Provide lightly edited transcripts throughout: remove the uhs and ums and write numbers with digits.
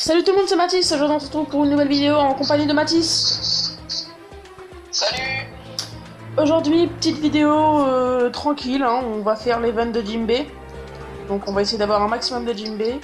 Salut tout le monde, c'est Mathis, je vous retrouve pour une nouvelle vidéo en compagnie de Mathis. Salut. Aujourd'hui, petite vidéo tranquille, hein, on va faire l'event de Jimbei. Donc on va essayer d'avoir un maximum de Jimbei.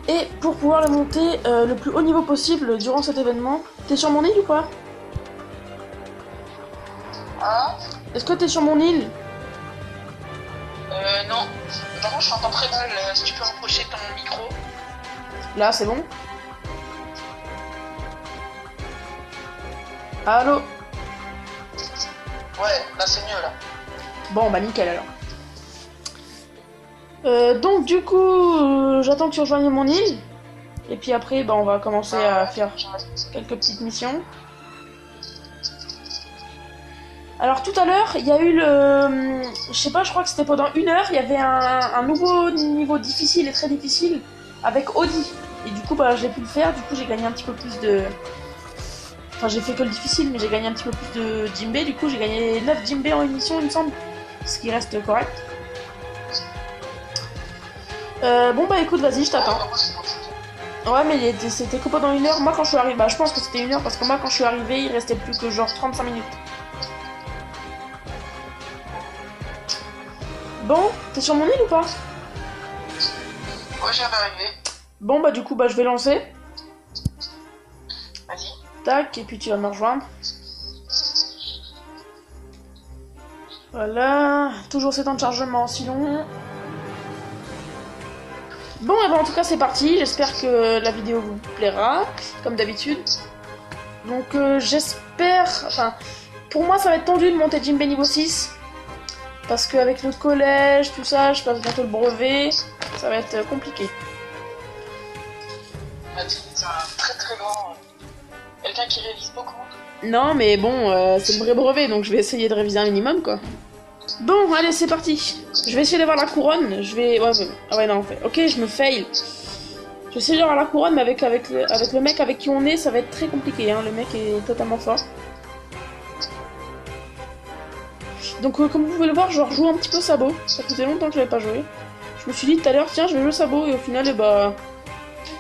Et pour pouvoir le monter le plus haut niveau possible durant cet événement, t'es sur mon île ou pas? Hein? Est-ce que t'es sur mon île? Non. Par contre, je t'entends très mal. Si tu peux rapprocher ton micro. Là, c'est bon? Allô? Ouais, là c'est mieux là. Bon, bah nickel alors. Donc du coup, j'attends que tu rejoignes mon île. Et puis après, bah, on va commencer à faire quelques petites missions. Alors tout à l'heure, il y a eu le... Je sais pas, je crois que c'était pendant 1 heure, il y avait un nouveau niveau difficile et très difficile avec Audi. Et du coup, bah, j'ai pu le faire, du coup j'ai gagné un petit peu plus de... Enfin, j'ai fait que le difficile, mais j'ai gagné un petit peu plus de Jimbei. Du coup, j'ai gagné 9 Jimbei en une mission, il me semble. Ce qui reste correct. Bon bah écoute, vas-y, je t'attends. Ouais, mais c'était que pendant 1 heure. Moi, quand je suis arrivé... Bah, je pense que c'était 1 heure, parce que moi, quand je suis arrivé, il restait plus que genre 35 minutes. Bon, t'es sur mon île ou pas? Ouais, je viens d'arriver. Bon, bah du coup, bah je vais lancer. Vas-y. Tac, et puis tu vas me rejoindre. Voilà, toujours ces temps de chargement si long. Bon, et ben en tout cas c'est parti, j'espère que la vidéo vous plaira, comme d'habitude. Donc j'espère, enfin, pour moi ça va être tendu de monter Jimbei niveau 6. Parce qu'avec le collège, tout ça, je passe bientôt le brevet, ça va être compliqué. C'est un très très grand... Quelqu'un qui révise beaucoup. Non, mais bon, c'est le vrai brevet, donc je vais essayer de réviser un minimum, quoi. Bon, allez, c'est parti. Je vais essayer d'avoir la couronne. Je vais... Ouais, ah ouais, non, en fait. Ok, je me fail. Je vais essayer d'avoir la couronne, mais avec le mec avec qui on est, ça va être très compliqué, hein. Le mec est totalement fort. Donc, comme vous pouvez le voir, je rejoue un petit peu sabot. Ça faisait longtemps que je n'avais pas joué. Je me suis dit tout à l'heure, tiens, je vais jouer sabot, et au final, eh bah...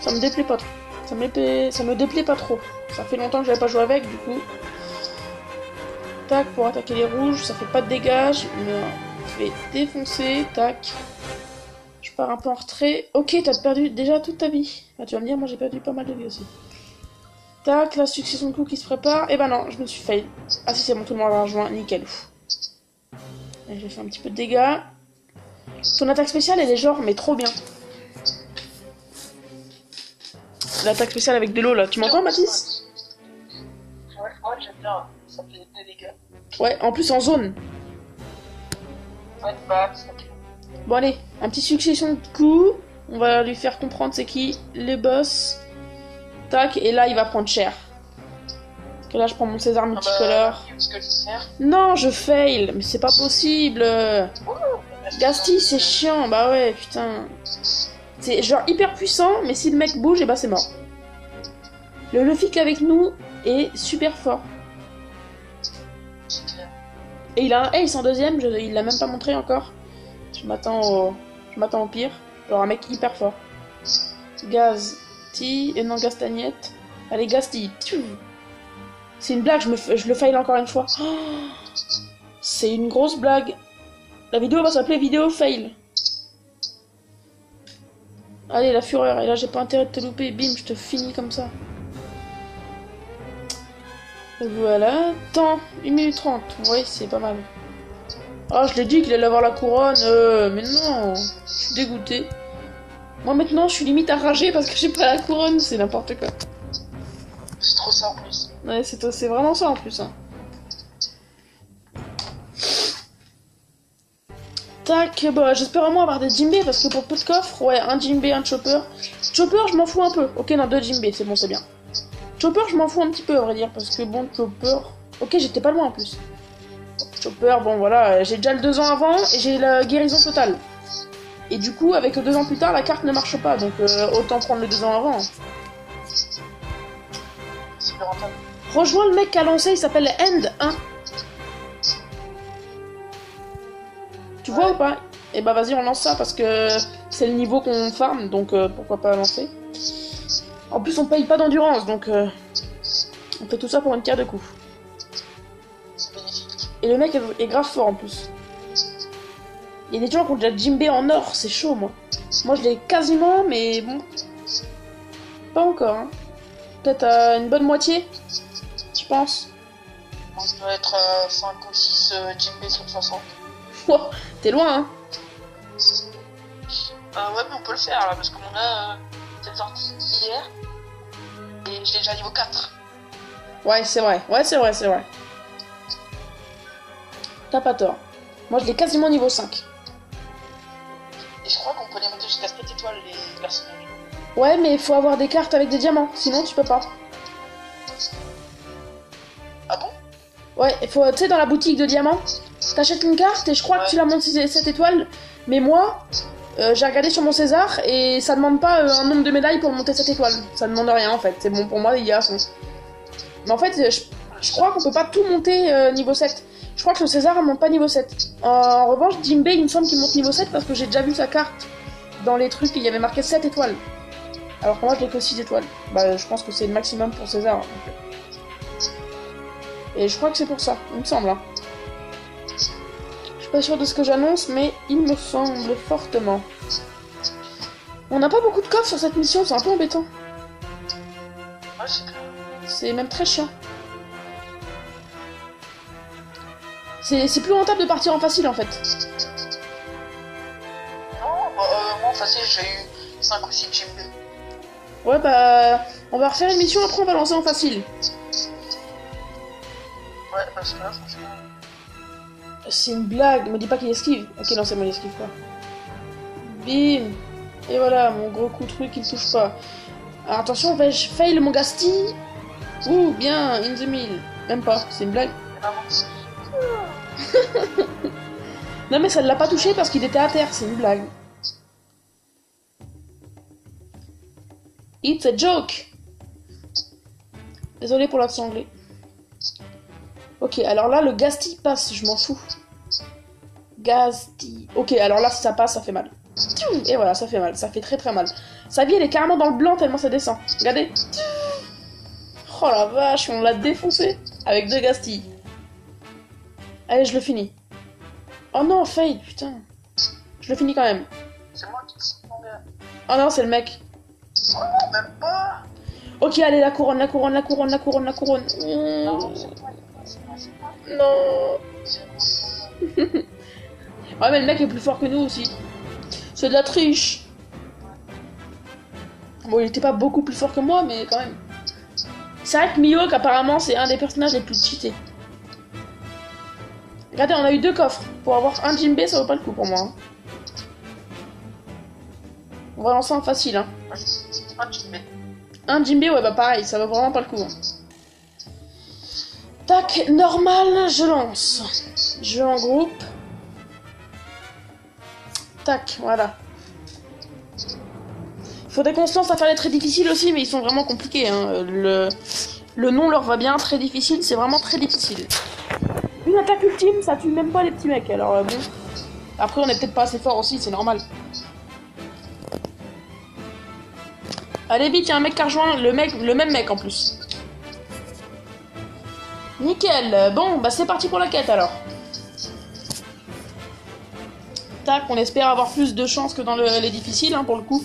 ça me déplaît pas trop. Ça me déplaît pas trop. Ça fait longtemps que j'avais pas joué avec, du coup. Tac, pour attaquer les rouges, ça fait pas de dégâts, mais je vais défoncer, tac. Je pars un peu en retrait. Ok, t'as perdu déjà toute ta vie. Ah, tu vas me dire, moi j'ai perdu pas mal de vie aussi. Tac, la succession de coups qui se prépare. Et bah non, je me suis fail. Ah si, c'est bon, tout le monde a rejoint, nickel. Et j'ai fait un petit peu de dégâts. Ton attaque spéciale, elle est genre, mais trop bien. L'attaque spéciale avec de l'eau là, tu m'entends Mathis? Ouais, j'aime bien, ça fait des dégâts. Ouais, en plus en zone. Ouais, bah, ça fait... Bon allez, un petit succession de coups. On va lui faire comprendre c'est qui les boss. Tac, et là il va prendre cher. Parce que là je prends mon César multicolore. Non, je fail, mais c'est pas possible. Gasti, c'est chiant, bah ouais, putain. C'est genre hyper puissant, mais si le mec bouge, et bah c'est mort. Le Luffy qui est avec nous est super fort. Et il a un ace en deuxième, il l'a même pas montré encore. Je m'attends au pire. Genre un mec hyper fort. Gaz, Ti, et non Gastagnette. Allez, Gasti. C'est une blague, je le fail encore une fois. Oh, c'est une grosse blague. La vidéo va s'appeler vidéo fail. Allez, la fureur. Et là, j'ai pas intérêt de te louper. Bim, je te finis comme ça. Voilà. Temps, 1 minute 30. Oui, c'est pas mal. Ah, je l'ai dit qu'il allait avoir la couronne. Mais non. Je suis dégoûté. Moi, maintenant, je suis limite à rager parce que j'ai pas la couronne. C'est n'importe quoi. C'est trop ça en plus. Ouais, c'est vraiment ça en plus. Hein. Tac, bah j'espère vraiment avoir des Jimbei parce que pour peu de coffres, ouais, un Jimbei, un Chopper. Chopper, je m'en fous un peu. Ok, non, 2 Jimbei, c'est bon, c'est bien. Chopper, je m'en fous un petit peu, à vrai dire, parce que bon, Chopper... Ok, j'étais pas loin en plus. Chopper, bon voilà, j'ai déjà le 2 ans avant et j'ai la guérison totale. Et du coup, avec 2 ans plus tard, la carte ne marche pas, donc autant prendre le 2 ans avant. Rejoins le mec qui a lancé, il s'appelle End 1. Tu vois ou pas? Et bah vas-y, on lance ça parce que c'est le niveau qu'on farm, donc pourquoi pas lancer. En plus, on paye pas d'endurance, donc on fait tout ça pour une pierre de coups. C'est bénéfique. Et le mec est grave fort en plus. Il y a des gens qui ont déjà Jimbei en or, c'est chaud moi. Moi je l'ai quasiment, mais bon. Pas encore, hein. Peut-être à une bonne moitié, je pense. Moi, je dois être 5 ou 6 Jimbei sur 60. Wow, t'es loin, hein. Ouais, mais on peut le faire là, parce que mon gars, c'est sorti hier. Et j'ai déjà niveau 4. Ouais, c'est vrai, c'est vrai. T'as pas tort. Moi je l'ai quasiment niveau 5. Et je crois qu'on peut les monter jusqu'à 7 étoiles, les personnages. Ouais, mais il faut avoir des cartes avec des diamants, sinon tu peux pas. Ah bon? Ouais, il faut, tu sais, dans la boutique de diamants, t'achètes une carte et je crois que tu la montes 7 étoiles. Mais moi, j'ai regardé sur mon César et ça demande pas un nombre de médailles pour monter 7 étoiles. Ça demande rien en fait, c'est bon pour moi, il y a fond. Mais en fait, je crois qu'on peut pas tout monter niveau 7. Je crois que le César monte pas niveau 7. En revanche, Jimbei, il me semble qu'il monte niveau 7 parce que j'ai déjà vu sa carte dans les trucs, il y avait marqué 7 étoiles. Alors que moi, je l'ai que 6 étoiles. Bah, je pense que c'est le maximum pour César. Et je crois que c'est pour ça, il me semble. Hein. Je suis pas sûre de ce que j'annonce, mais il me semble fortement. On n'a pas beaucoup de coffres sur cette mission, c'est un peu embêtant. Ouais, c'est clair. C'est même très chiant. C'est plus rentable de partir en facile en fait. Non, bah, moi en facile, j'ai eu 5 ou 6 Jimbei. Ouais, bah, on va refaire une mission, après on va lancer en facile. Ouais, parce que là, franchement. C'est une blague, me dis pas qu'il esquive. Ok, non, c'est moi, il esquive pas. Bim. Et voilà, mon gros coup de truc, il touche pas. Alors, attention, vais-je fail mon Gasti? Ouh, bien, in the mill. Même pas, c'est une blague. Non, mais ça ne l'a pas touché parce qu'il était à terre, c'est une blague. It's a joke. Désolé pour l'accent anglais. Ok, alors là, le Gasti passe, je m'en fous. Gasti. Ok, alors là, si ça passe, ça fait mal. Et voilà, ça fait mal, ça fait très très mal. Sa vie, elle est carrément dans le blanc tellement ça descend. Regardez. Oh la vache, on l'a défoncé. Avec 2 Gasti. Allez, je le finis. Oh non, fade, putain. Je le finis quand même. C'est moi qui suis mon gars. Oh non, c'est le mec. Oh non, même pas. Ok, allez, la couronne, la couronne, la couronne, la couronne, la couronne. Non, c'est toi, c'est moi. Non. C'est moi. Ouais, mais le mec est plus fort que nous aussi. C'est de la triche. Bon, il était pas beaucoup plus fort que moi, mais quand même. C'est vrai que Mihawk, apparemment, c'est un des personnages les plus cheatés. Regardez, on a eu 2 coffres. Pour avoir un Jimbei, ça vaut pas le coup pour moi. Hein. On va lancer en facile. Hein. C'est pas Jimbei. Un Jimbei, ouais, bah pareil, ça vaut vraiment pas le coup. Hein. Tac, normal, je lance. Jeu en groupe. Tac, voilà. Faudrait qu'on se lance à faire les très difficiles aussi, mais ils sont vraiment compliqués. Hein. Le nom leur va bien, très difficile, c'est vraiment très difficile. Une attaque ultime, ça tue même pas les petits mecs, alors bon. Après, on est peut-être pas assez fort aussi, c'est normal. Allez vite, y'a un mec qui a rejoint le même mec en plus. Nickel, bon, bah c'est parti pour la quête alors. Tac, on espère avoir plus de chance que dans les difficiles, hein, pour le coup.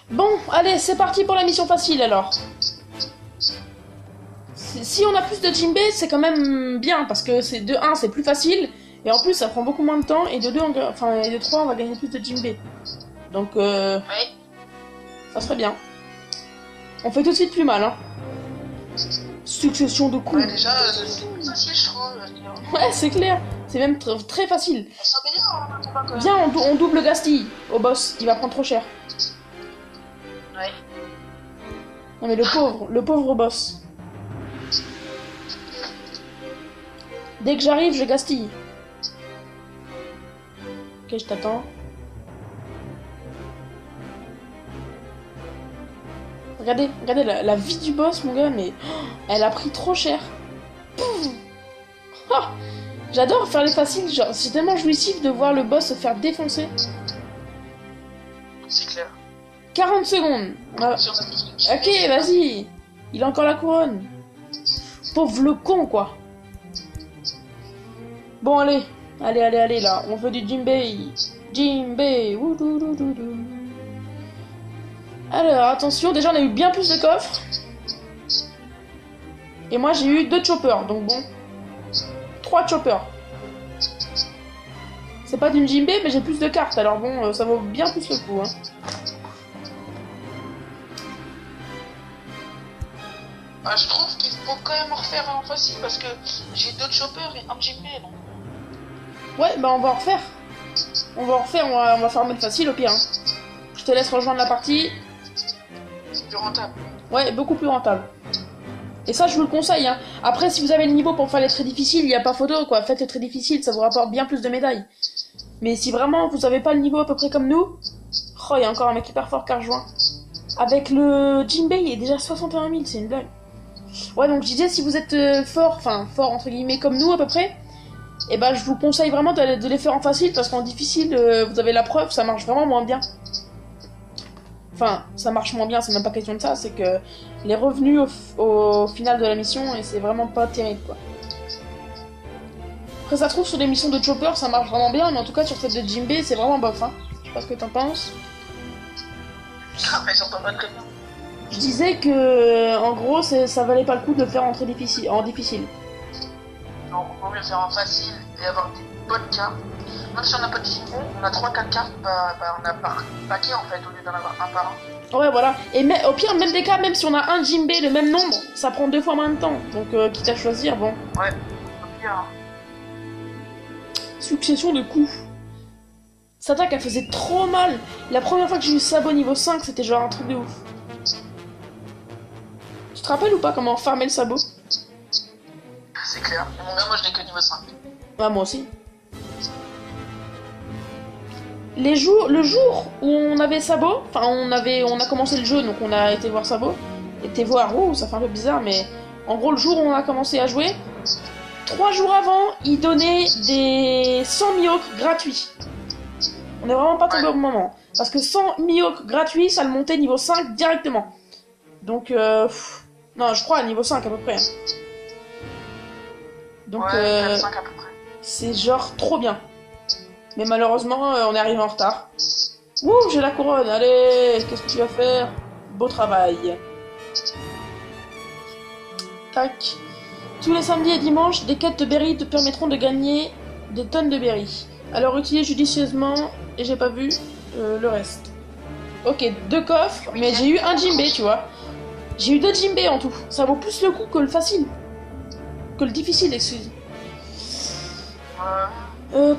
Bon, allez, c'est parti pour la mission facile alors. Si on a plus de Jimbei, c'est quand même bien, parce que c'est de 1, c'est plus facile, et en plus ça prend beaucoup moins de temps, et de 2, et de 3, on va gagner plus de Jimbei. Donc, Oui. ça serait bien. On fait tout de suite plus mal, hein. Succession de coups. Ouais, déjà, c'est plus facile, je trouve. Ouais, c'est clair. C'est même très facile. On s'en bien, on attend pas quand même. Viens, on double Gasti au boss, il va prendre trop cher. Ouais. Non mais le pauvre boss. Dès que j'arrive, je gastille. Ok, je t'attends. Regardez la vie du boss, mon gars, mais oh, elle a pris trop cher. Oh, J'adore faire les faciles, genre c'est tellement jouissif de voir le boss se faire défoncer. C'est clair. 40 secondes. Ok, vas-y. Il a encore la couronne. Pauvre le con, quoi. Bon, allez. Allez, là. On veut du Jinbei. Jinbei. Oudoudoudoudou. Alors, attention. Déjà, on a eu bien plus de coffres. Et moi, j'ai eu 2 choppers. Donc, bon. 3 choppers. C'est pas d'une Jinbei, mais j'ai plus de cartes. Alors, bon, ça vaut bien plus le coup, hein. Je trouve qu'il faut quand même refaire un facile parce que j'ai 2 choppers et un Jinbei, donc. Ouais, bah on va en refaire. On va farmer le facile au pire. Hein. Je te laisse rejoindre la partie. C'est plus rentable. Ouais, beaucoup plus rentable. Et ça, je vous le conseille. Hein. Après, si vous avez le niveau pour faire les très difficiles, il n'y a pas photo, quoi. Faites les très difficiles, ça vous rapporte bien plus de médailles. Mais si vraiment vous avez pas le niveau à peu près comme nous... Oh, il y a encore un mec hyper fort qui a rejoint. Avec le Jinbei, il est déjà 61 000, c'est une blague. Ouais, donc je disais, si vous êtes fort entre guillemets comme nous à peu près, et bah je vous conseille vraiment de les faire en facile, parce qu'en difficile, vous avez la preuve, ça marche vraiment moins bien. Enfin, ça marche moins bien, c'est même pas question de ça, c'est que les revenus au final de la mission, et c'est vraiment pas terrible, quoi. Après, ça se trouve, sur les missions de Chopper, ça marche vraiment bien, mais en tout cas, sur celle de Jinbei, c'est vraiment bof, hein. Je sais pas ce que t'en penses. Ah, mais j'entends pas très bien. Je disais que, en gros, ça valait pas le coup de le faire en difficile. Donc, on vaut mieux faire en facile et avoir des bonnes cartes. Même si on n'a pas de Jinbei, on a 3-4 cartes, on a par paquet en fait, au lieu d'en avoir un par un. Ouais, voilà. Et au pire, même des cas, même si on a un Jinbei, le même nombre, ça prend 2 fois moins de temps. Donc, quitte à choisir, bon. Ouais, au pire. Succession de coups. Cette attaque, elle faisait trop mal. La première fois que j'ai eu Sabot niveau 5, c'était genre un truc de ouf. Tu te rappelles ou pas comment farmer le sabot? C'est clair. Mon gars, moi je l'ai que niveau 5. Ah, moi aussi. Le jour où on avait Sabot, enfin on a commencé le jeu, donc on a été voir Sabot. Ça fait un peu bizarre, mais en gros le jour où on a commencé à jouer, 3 jours avant, il donnait des 100 Mihawks gratuits. On est vraiment pas tombé au bon moment. Parce que 100 Mihawks gratuits, ça le montait niveau 5 directement. Donc, non, je crois à niveau 5 à peu près. Hein. Donc, ouais, 5 à peu près. C'est genre trop bien. Mais malheureusement, on est arrivé en retard. Ouh, j'ai la couronne, allez, qu'est-ce que tu vas faire? Beau travail. Tac. Tous les samedis et dimanches, des quêtes de berries te permettront de gagner des tonnes de berries. Alors utilise judicieusement, et j'ai pas vu le reste. Ok, 2 coffres, mais j'ai eu un Jinbei, tu vois. J'ai eu 2 Jinbei en tout. Ça vaut plus le coup que le facile. Que le difficile, excuse.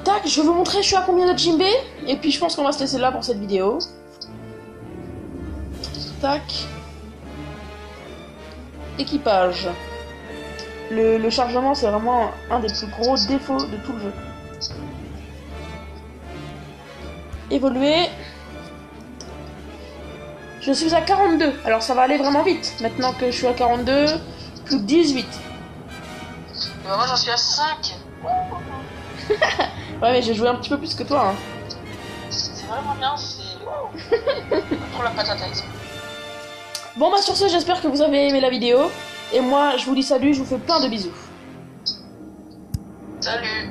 Tac, je vais vous montrer je suis à combien de Jinbei. Et puis je pense qu'on va se laisser là pour cette vidéo. Tac. Équipage. Le chargement, c'est vraiment un des plus gros défauts de tout le jeu. Évoluer. Je suis à 42, alors ça va aller vraiment vite. Maintenant que je suis à 42, plus que 18. Et moi j'en suis à 5. Ouais, mais j'ai joué un petit peu plus que toi. Hein. C'est vraiment bien, c'est... Pour la patate à l'esprit. Bon bah sur ce, j'espère que vous avez aimé la vidéo. Et moi, je vous dis salut, je vous fais plein de bisous. Salut.